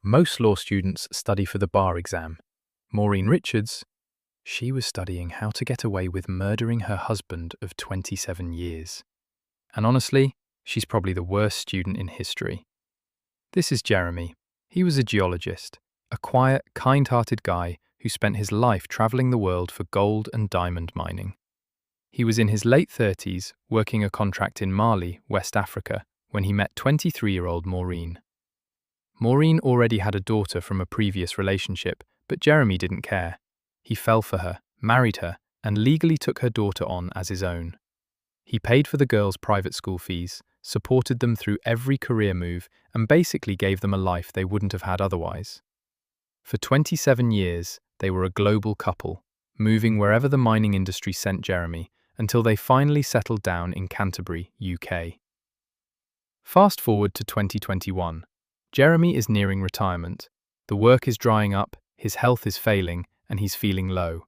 Most law students study for the bar exam. Maureen Richards, she was studying how to get away with murdering her husband of 27 years. And honestly, she's probably the worst student in history. This is Jeremy. He was a geologist, a quiet, kind-hearted guy who spent his life traveling the world for gold and diamond mining. He was in his late 30s, working a contract in Mali, West Africa, when he met 23-year-old Maureen. Maureen already had a daughter from a previous relationship, but Jeremy didn't care. He fell for her, married her, and legally took her daughter on as his own. He paid for the girls' private school fees, supported them through every career move, and basically gave them a life they wouldn't have had otherwise. For 27 years, they were a global couple, moving wherever the mining industry sent Jeremy, until they finally settled down in Canterbury, UK. Fast forward to 2021. Jeremy is nearing retirement. The work is drying up, his health is failing, and he's feeling low.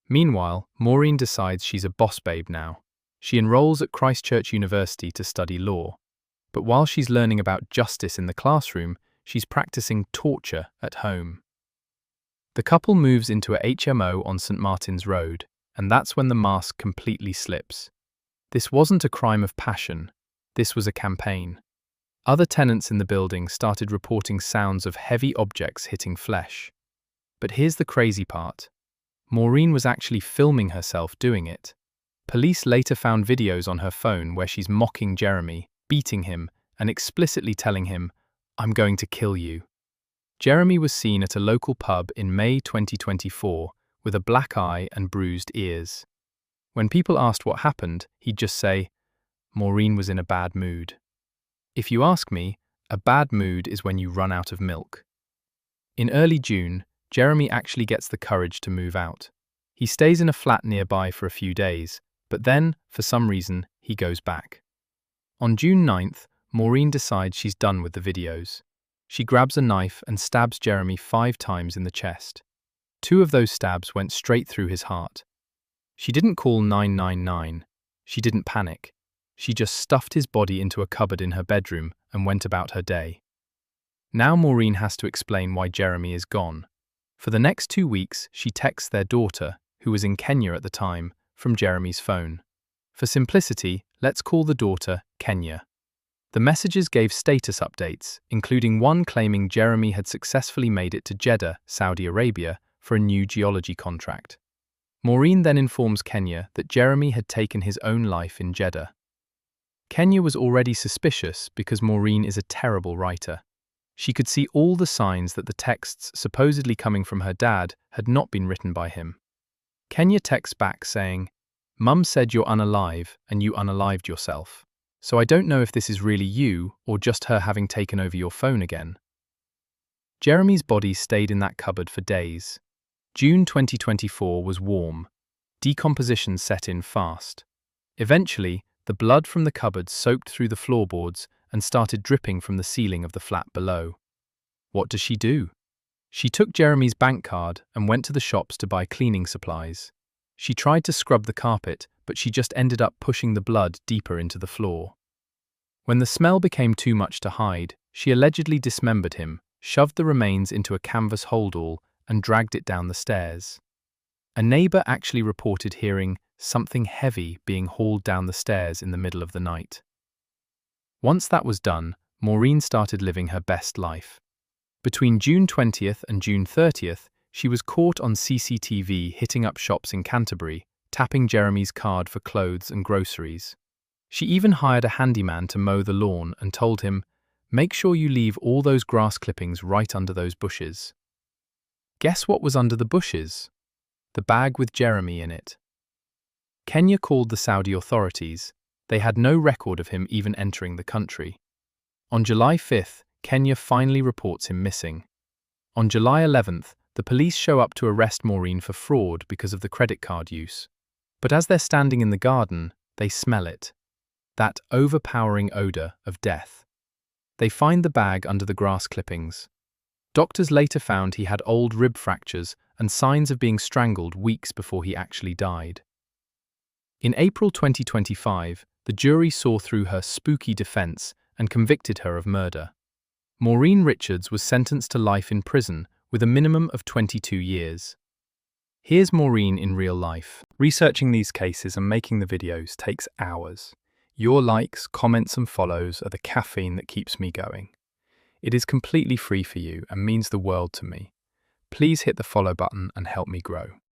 Meanwhile, Maureen decides she's a boss babe now. She enrolls at Christchurch University to study law. But while she's learning about justice in the classroom, she's practicing torture at home. The couple moves into a HMO on St. Martin's Road, and that's when the mask completely slips. This wasn't a crime of passion. This was a campaign. Other tenants in the building started reporting sounds of heavy objects hitting flesh. But here's the crazy part. Maureen was actually filming herself doing it. Police later found videos on her phone where she's mocking Jeremy, beating him, and explicitly telling him, "I'm going to kill you." Jeremy was seen at a local pub in May 2024 with a black eye and bruised ears. When people asked what happened, he'd just say, "Maureen was in a bad mood." If you ask me, a bad mood is when you run out of milk. In early June, Jeremy actually gets the courage to move out. He stays in a flat nearby for a few days, but then, for some reason, he goes back. On June 9th, Maureen decides she's done with the videos. She grabs a knife and stabs Jeremy 5 times in the chest. 2 of those stabs went straight through his heart. She didn't call 999. She didn't panic. She just stuffed his body into a cupboard in her bedroom and went about her day. Now Maureen has to explain why Jeremy is gone. For the next 2 weeks, she texts their daughter, who was in Kenya at the time, from Jeremy's phone. For simplicity, let's call the daughter Kenya. The messages gave status updates, including one claiming Jeremy had successfully made it to Jeddah, Saudi Arabia, for a new geology contract. Maureen then informs Kenya that Jeremy had taken his own life in Jeddah. Kenya was already suspicious because Maureen is a terrible writer. She could see all the signs that the texts supposedly coming from her dad had not been written by him. Kenya texts back saying, "Mum said you're unalive and you unalived yourself. So I don't know if this is really you or just her having taken over your phone again." Jeremy's body stayed in that cupboard for days. June 2024 was warm. Decomposition set in fast. Eventually, the blood from the cupboard soaked through the floorboards and started dripping from the ceiling of the flat below. What does she do? She took Jeremy's bank card and went to the shops to buy cleaning supplies. She tried to scrub the carpet, but she just ended up pushing the blood deeper into the floor. When the smell became too much to hide, she allegedly dismembered him, shoved the remains into a canvas holdall, and dragged it down the stairs. A neighbor actually reported hearing something heavy being hauled down the stairs in the middle of the night. Once that was done, Maureen started living her best life. Between June 20th and June 30th, she was caught on CCTV hitting up shops in Canterbury, tapping Jeremy's card for clothes and groceries. She even hired a handyman to mow the lawn and told him, "Make sure you leave all those grass clippings right under those bushes." Guess what was under the bushes? The bag with Jeremy in it. Kenya called the Saudi authorities. They had no record of him even entering the country. On July 5th, Kenya finally reports him missing. On July 11th, the police show up to arrest Maureen for fraud because of the credit card use. But as they're standing in the garden, they smell it. That overpowering odor of death. They find the bag under the grass clippings. Doctors later found he had old rib fractures and signs of being strangled weeks before he actually died. In April 2025, the jury saw through her spooky defense and convicted her of murder. Maureen Richards was sentenced to life in prison with a minimum of 22 years. Here's Maureen in real life. Researching these cases and making the videos takes hours. Your likes, comments and follows are the caffeine that keeps me going. It is completely free for you and means the world to me. Please hit the follow button and help me grow.